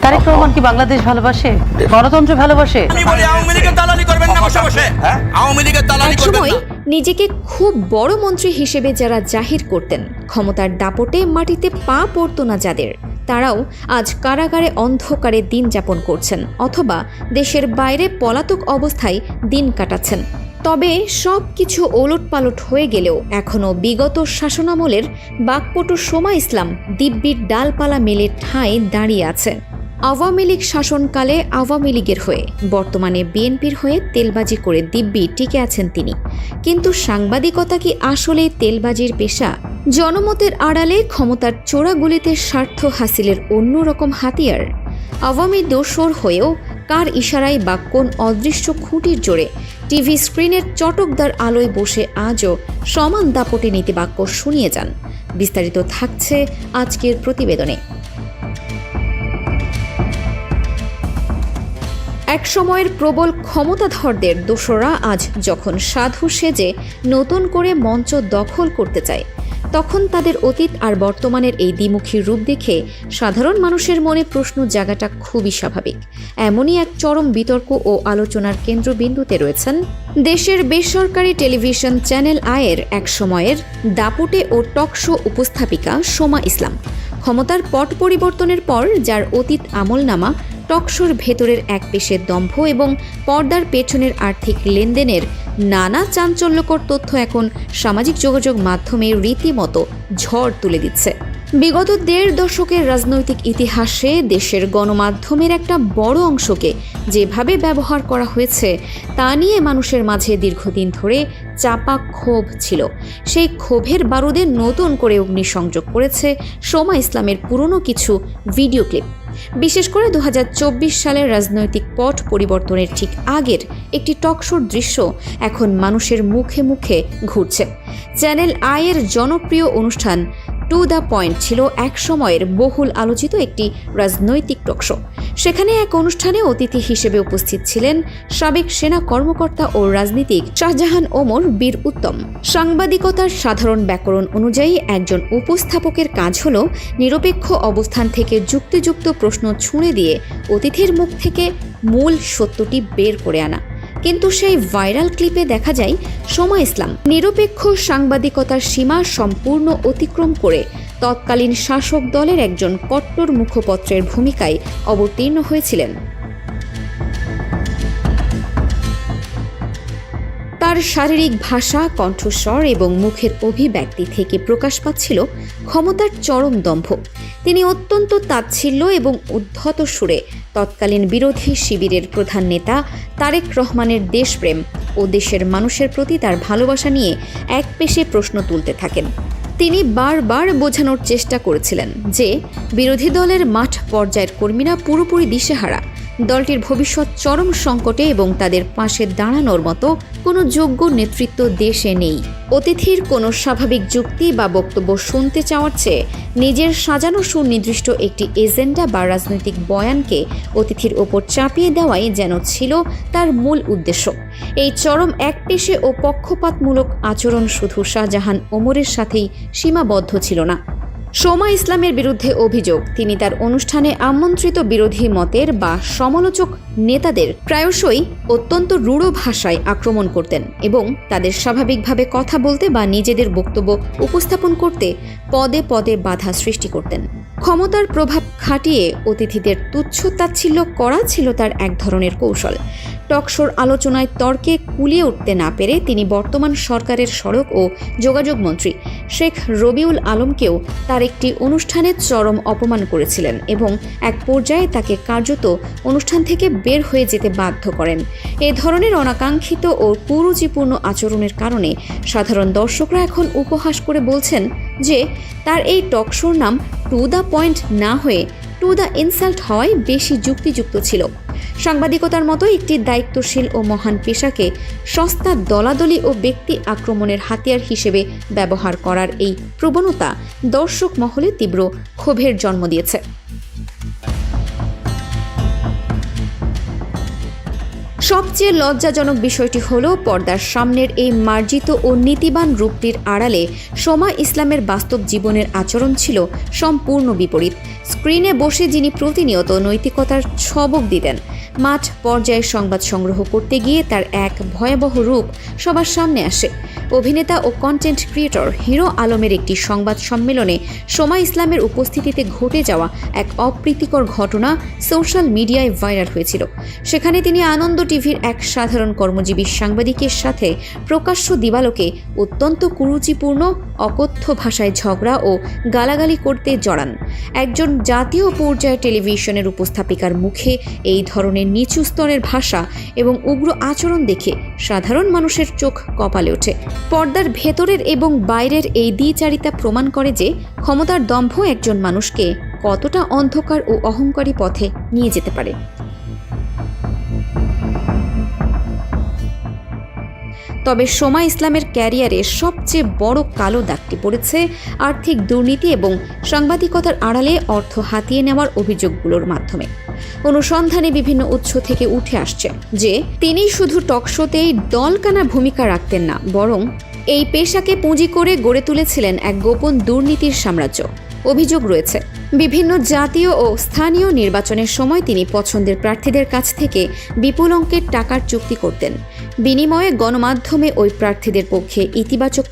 তারেক রহমান কি বাংলাদেশ ভালোবাসে, গণতন্ত্র ভালোবাসে? একসময় নিজেকে খুব বড় মন্ত্রী হিসেবে যারা জাহির করতেন, ক্ষমতার দাপটে মাটিতে পা পড়তো না যাদের, তারাও আজ কারাগারে অন্ধকারে দিন যাপন করছেন অথবা দেশের বাইরে পলাতক অবস্থায় দিন কাটাচ্ছেন। তবে সব কিছু ওলটপালট হয়ে গেলেও এখনও বিগত শাসনামলের বাকপটু সোমা ইসলাম দিব্যির ডালপালা মেলে ঠাঁই দাঁড়িয়ে আছেন। আওয়ামী লীগ শাসনকালে আওয়ামী লীগের হয়ে, বর্তমানে বিএনপির হয়ে তেলবাজি করে দিব্যি টিকে আছেন তিনি। কিন্তু সাংবাদিকতা কি আসলেই তেলবাজির পেশা? জনমতের আড়ালে ক্ষমতার চোরাগুলিতে স্বার্থ হাসিলের অন্যরকম হাতিয়ার? আওয়ামী দোসর হয়েও কার ইশারায় বা কোন অদৃশ্য খুঁটির জোরে টিভি স্ক্রিনের চটকদার আলোয় বসে আজও সমান দাপটে নীতিবাক্য শুনিয়ে যান? বিস্তারিত থাকছে আজকের প্রতিবেদনে। এক সময়ের প্রবল ক্ষমতাধরদের দোসররা আজ যখন সাধু সেজে নতুন করে মঞ্চ দখল করতে চায়, তখন তাদের অতীত আর বর্তমানের এই দ্বিমুখী রূপ দেখে সাধারণ মানুষের মনে প্রশ্ন জাগাটা খুবই স্বাভাবিক। এমনই এক চরম বিতর্ক ও আলোচনার কেন্দ্রবিন্দুতে রয়েছেন দেশের বেসরকারি টেলিভিশন চ্যানেল আয়ের এক সময়ের দাপুটে ও টকশো উপস্থাপিকা সোমা ইসলাম। ক্ষমতার পট পরিবর্তনের পর যার অতীত আমলনামা টকশোর ভেতরের এক পেশের দম্ভ এবং পর্দার পেছনের আর্থিক লেনদেনের নানা চাঞ্চল্যকর তথ্য এখন সামাজিক যোগাযোগ মাধ্যমে রীতিমতো ঝড় তুলে দিচ্ছে। বিগত ১.৫ দশকের রাজনৈতিক ইতিহাসে দেশের গণমাধ্যমের একটা বড় অংশকে যেভাবে ব্যবহার করা হয়েছে তা নিয়ে মানুষের মাঝে দীর্ঘদিন ধরে চাপা ক্ষোভ ছিল। সেই ক্ষোভের বারুদে নতুন করে অগ্নিসংযোগ করেছে সোমা ইসলামের পুরনো কিছু ভিডিও ক্লিপ। বিশেষ করে ২০২৪ সালের রাজনৈতিক পট পরিবর্তনের ঠিক আগের একটি টকশোর দৃশ্য এখন মানুষের মুখে মুখে ঘুরছে। চ্যানেল আয়ের জনপ্রিয় অনুষ্ঠান টু দ্য পয়েন্ট ছিল এক সময়ের বহুল আলোচিত একটি রাজনৈতিক টকশো। সেখানে এক অনুষ্ঠানে অতিথি হিসেবে উপস্থিত ছিলেন সাবেক সেনা কর্মকর্তা ও রাজনীতিক শাহজাহান ওমর বীর উত্তম। সাংবাদিকতার সাধারণ ব্যাকরণ অনুযায়ী একজন উপস্থাপকের কাজ হল নিরপেক্ষ অবস্থান থেকে যুক্তিযুক্ত প্রশ্ন ছুঁড়ে দিয়ে অতিথির মুখ থেকে মূল সত্যটি বের করে আনা। কিন্তু সেই ভাইরাল ক্লিপে দেখা যায় সোমা ইসলাম নিরপেক্ষ সাংবাদিকতার সীমা সম্পূর্ণ অতিক্রম করে তৎকালীন শাসক দলের একজন কট্টর মুখপত্রের ভূমিকায় অবতীর্ণ হয়েছিলেন। তার শারীরিক ভাষা, কণ্ঠস্বর এবং মুখের অভিব্যক্তি থেকে প্রকাশ পাচ্ছিল ক্ষমতার চরম দম্ভ। তিনি অত্যন্ত তাচ্ছিল্য এবং উদ্ধত সুরে তৎকালীন বিরোধী শিবিরের প্রধান নেতা তারেক রহমানের দেশপ্রেম ও দেশের মানুষের প্রতি তার ভালোবাসা নিয়ে একপেশে প্রশ্ন তুলতে থাকেন। তিনি বারবার বোঝানোর চেষ্টা করেছিলেন যে বিরোধী দলের মাঠ পর্যায়ের কর্মীরা পুরোপুরি দিশেহারা, দলটির ভবিষ্যৎ চরম সংকটে এবং তাদের পাশে দাঁড়ানোর মতো কোনো যোগ্য নেতৃত্ব দেশে নেই। অতিথির কোনো স্বাভাবিক যুক্তি বা বক্তব্য শুনতে চাওয়ার চেয়ে নিজের সাজানো সুনির্দিষ্ট একটি এজেন্ডা বা রাজনৈতিক বয়ানকে অতিথির ওপর চাপিয়ে দেওয়াই যেন ছিল তার মূল উদ্দেশ্য। এই চরম একপেশে ও পক্ষপাতমূলক আচরণ শুধু শাহজাহান ওমরের সাথেই সীমাবদ্ধ ছিল না। সোমা ইসলামের বিরুদ্ধে অভিযোগ, তিনি তার অনুষ্ঠানে আমন্ত্রিত বিরোধী মতের বা সমালোচক নেতাদের প্রায়শই অত্যন্ত রূঢ় ভাষায় আক্রমণ করতেন এবং তাদের স্বাভাবিকভাবে কথা বলতে বা নিজেদের বক্তব্য উপস্থাপন করতে পদে পদে বাধা সৃষ্টি করতেন। ক্ষমতার প্রভাব খাটিয়ে অতিথিদের তুচ্ছ তাচ্ছিল্য করা ছিল তার এক ধরনের কৌশল। টকশোর আলোচনায় তর্কে কুলিয়ে উঠতে না পেরে তিনি বর্তমান সরকারের সড়ক ও যোগাযোগ মন্ত্রী শেখ রবিউল আলমকেও তার একটি অনুষ্ঠানে চরম অপমান করেছিলেন এবং এক পর্যায়ে তাকে কার্যত অনুষ্ঠান থেকে বের হয়ে যেতে বাধ্য করেন। এ ধরনের অনাকাঙ্ক্ষিত ও কুরুচিপূর্ণ আচরণের কারণে সাধারণ দর্শকরা এখন উপহাস করে বলছেন যে তার এই টকশোর নাম টু দ্য পয়েন্ট না হয়ে টু দ্য ইনসাল্ট হওয়ায় বেশি যুক্তিযুক্ত ছিল। সাংবাদিকতার মতো একটি দায়িত্বশীল ও মহান পেশাকে সস্তা দলাদলি ও ব্যক্তি আক্রমণের হাতিয়ার হিসেবে ব্যবহার করার এই প্রবণতা দর্শক মহলে তীব্র ক্ষোভের জন্ম দিয়েছে। সবচেয়ে লজ্জাজনক বিষয়টি হলো পর্দার সামনের এই মার্জিত ও নীতিবান রূপটির আড়ালে সোমা ইসলামের বাস্তব জীবনের আচরণ ছিল সম্পূর্ণ বিপরীত। স্ক্রিনে বসে যিনি প্রতিনিয়ত নৈতিকতার সবক দিতেন, মাঠ পর্যায়ে সংবাদ সংগ্রহ করতে গিয়ে তার এক ভয়াবহ রূপ সবার সামনে আসে। অভিনেতা ও কন্টেন্ট ক্রিয়েটর হিরো আলমের একটি সংবাদ সম্মেলনে সোমা ইসলামের উপস্থিতিতে ঘটে যাওয়া এক অপ্রীতিকর ঘটনা সোশ্যাল মিডিয়ায় ভাইরাল হয়েছিল। সেখানে তিনি আনন্দ টিভির এক সাধারণ কর্মজীবী সাংবাদিকের সাথে প্রকাশ্য দিবালোকে অত্যন্ত কুরুচিপূর্ণ অকথ্য ভাষায় ঝগড়া ও গালাগালি করতে জড়ান। একজন জাতীয় পর্যায়ে টেলিভিশনের উপস্থাপিকার মুখে এই ধরনের নিচু স্তরের ভাষা এবং উগ্র আচরণ দেখে সাধারণ মানুষের চোখ কপালে ওঠে। পর্দার ভেতরের এবং বাইরের এই দ্বিচারিতা প্রমাণ করে যে ক্ষমতার দম্ভ একজন মানুষকে কতটা অন্ধকার ও অহংকারী পথে নিয়ে যেতে পারে। তবে সোমা ইসলামের ক্যারিয়ারে সবচেয়ে বড় কালো দাগটি পড়েছে আর্থিক দুর্নীতি এবং সাংবাদিকতার আড়ালে অর্থ হাতিয়ে নেওয়ার অভিযোগগুলোর মাধ্যমে। অনুসন্ধানে বিভিন্ন উৎস থেকে উঠে আসছে যে তিনি শুধু টকশোতেই দলকানা ভূমিকা রাখতেন না, বরং এই পেশাকে পুঁজি করে গড়ে তুলেছিলেন এক গোপন দুর্নীতির সাম্রাজ্য। অভিযোগ রয়েছে বিভিন্ন জাতীয় ও স্থানীয় নির্বাচনের সময় তিনি পছন্দের প্রার্থীদের কাছ থেকে বিপুল অঙ্কের টাকার চুক্তি করতেন। বিনিময়ে গণমাধ্যমে ওই প্রার্থীদের পক্ষে ইতিবাচক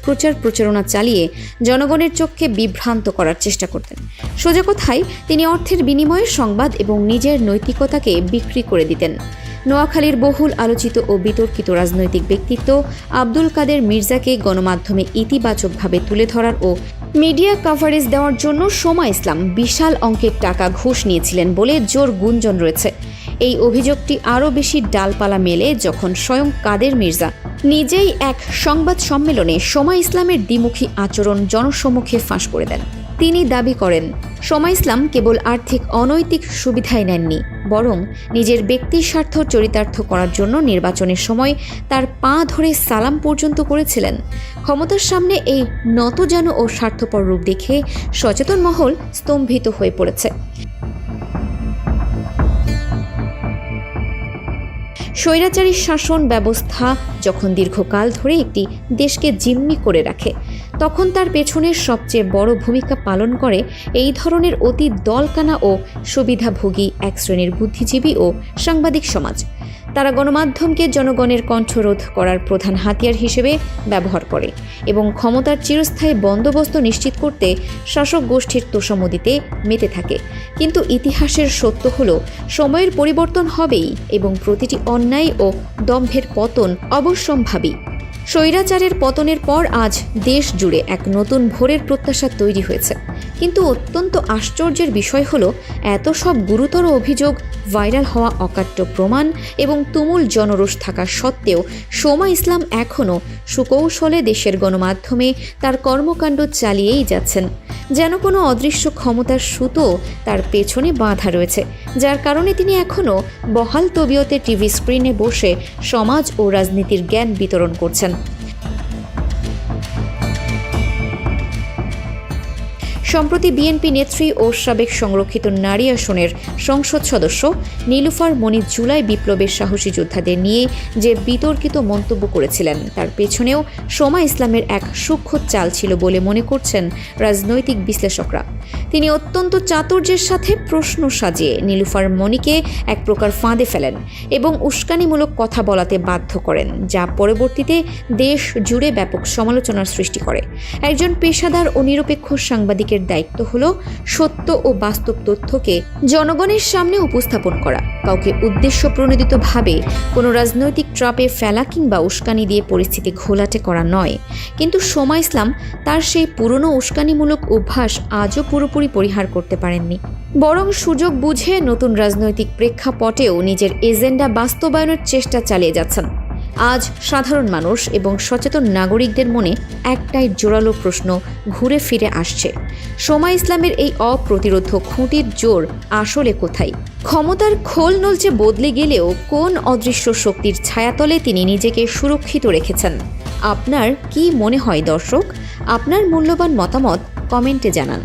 প্রচারণা চালিয়ে জনগণের চোখকে বিভ্রান্ত করার চেষ্টা করতেন। সোজা কথায় তিনি অর্থের বিনিময়ে সংবাদ এবং নিজের নৈতিকতাকে বিক্রি করে দিতেন। নোয়াখালীর বহুল আলোচিত ও বিতর্কিত রাজনৈতিক ব্যক্তিত্ব আব্দুল কাদের মির্জাকে গণমাধ্যমে ইতিবাচকভাবে তুলে ধরার ও মিডিয়া কভারেজ দেওয়ার জন্য সোমা ইসলাম বিশাল অঙ্কের টাকা ঘুষ নিয়েছিলেন বলে জোর গুঞ্জন রয়েছে। এই অভিযোগটি আরও বেশি ডালপালা মেলে যখন স্বয়ং কাদের মির্জা নিজেই এক সংবাদ সম্মেলনে সোমা ইসলামের দ্বিমুখী আচরণ জনসম্মুখে ফাঁস করে দেন। তিনি দাবি করেন, সোমা ইসলাম কেবল আর্থিক অনৈতিক সুবিধাই নেননি, বরং নিজের ব্যক্তির স্বার্থ চরিতার্থ করার জন্য নির্বাচনের সময় তার পা ধরে সালাম পর্যন্ত করেছিলেন। ক্ষমতার সামনে এই নতজানু ও স্বার্থপর রূপ দেখে সচেতন মহল স্তম্ভিত হয়ে পড়েছে। স্বৈরাচারী শাসন ব্যবস্থা যখন দীর্ঘকাল ধরে একটি দেশকে জিম্মি করে রাখে, তখন তার পেছনের সবচেয়ে বড় ভূমিকা পালন করে এই ধরনের অতি দলকানা ও সুবিধাভোগী এক শ্রেণীর বুদ্ধিজীবী ও সাংবাদিক সমাজ। তারা গণমাধ্যমকে জনগণের কণ্ঠরোধ করার প্রধান হাতিয়ার হিসেবে ব্যবহার করে এবং ক্ষমতার চিরস্থায়ী বন্দোবস্ত নিশ্চিত করতে শাসক গোষ্ঠীর তোষামোদিতে মেতে থাকে। কিন্তু ইতিহাসের সত্য হল, সময়ের পরিবর্তন হবেই এবং প্রতিটি অন্যায় ও দম্ভের পতন অবশ্যম্ভাবী। স্বৈরাচারের পতনের পর আজ দেশ জুড়ে এক নতুন ভোরের প্রত্যাশা তৈরি হয়েছে। কিন্তু অত্যন্ত আশ্চর্যের বিষয় হলো, এত সব গুরুতর অভিযোগ, ভাইরাল হওয়া অকাট্য প্রমাণ এবং তুমুল জনরোষ থাকা সত্ত্বেও সোমা ইসলাম এখনও সুকৌশলে দেশের গণমাধ্যমে তার কর্মকাণ্ড চালিয়েই যাচ্ছেন, যেন কোনো অদৃশ্য ক্ষমতার সুতো তার পেছনে বাঁধা রয়েছে, যার কারণে তিনি এখনও বহাল তবিয়তে টিভি স্ক্রিনে বসে সমাজ ও রাজনীতির জ্ঞান বিতরণ করছেন। সম্প্রতি বিএনপি নেত্রী ও সাবেক সংরক্ষিত নারী আসনের সংসদ সদস্য নীলুফার মনি জুলাই বিপ্লবের সাহসী যোদ্ধাদের নিয়ে যে বিতর্কিত মন্তব্য করেছিলেন, তার পেছনেও সোমা ইসলামের এক সূক্ষ্ম চাল ছিল বলে মনে করছেন রাজনৈতিক বিশ্লেষকরা। তিনি অত্যন্ত চাতুর্যের সাথে প্রশ্ন সাজিয়ে নীলুফার মনিকে এক প্রকার ফাঁদে ফেলেন এবং উস্কানিমূলক কথা বলাতে বাধ্য করেন, যা পরবর্তীতে দেশ জুড়ে ব্যাপক সমালোচনার সৃষ্টি করে। একজন পেশাদার ও নিরপেক্ষ সাংবাদিকের দায়িত্ব হলো সত্য ও বাস্তব তথ্যকে জনগণের সামনে উপস্থাপন করা, কাউকে উদ্দেশ্য প্রণোদিতভাবে কোনো রাজনৈতিক ট্রাপে ফেলা কিংবা উস্কানি দিয়ে পরিস্থিতি ঘোলাটে করা নয়। কিন্তু সোমা ইসলাম তার সেই পুরনো উস্কানিমূলক অভ্যাস আজও পুরোপুরি পরিহার করতে পারেননি, বরং সুযোগ বুঝে নতুন রাজনৈতিক প্রেক্ষাপটেও নিজের এজেন্ডা বাস্তবায়নের চেষ্টা চালিয়ে যাচ্ছেন। আজ সাধারণ মানুষ এবং সচেতন নাগরিকদের মনে একটাই জোরালো প্রশ্ন ঘুরে ফিরে আসছে, সোমা ইসলামের এই অপ্রতিরোধ খুঁটির জোর আসলে কোথায়? ক্ষমতার খোল নলচে বদলে গেলেও কোন অদৃশ্য শক্তির ছায়াতলে তিনি নিজেকে সুরক্ষিত রেখেছেন? আপনার কি মনে হয় দর্শক? আপনার মূল্যবান মতামত কমেন্টে জানান।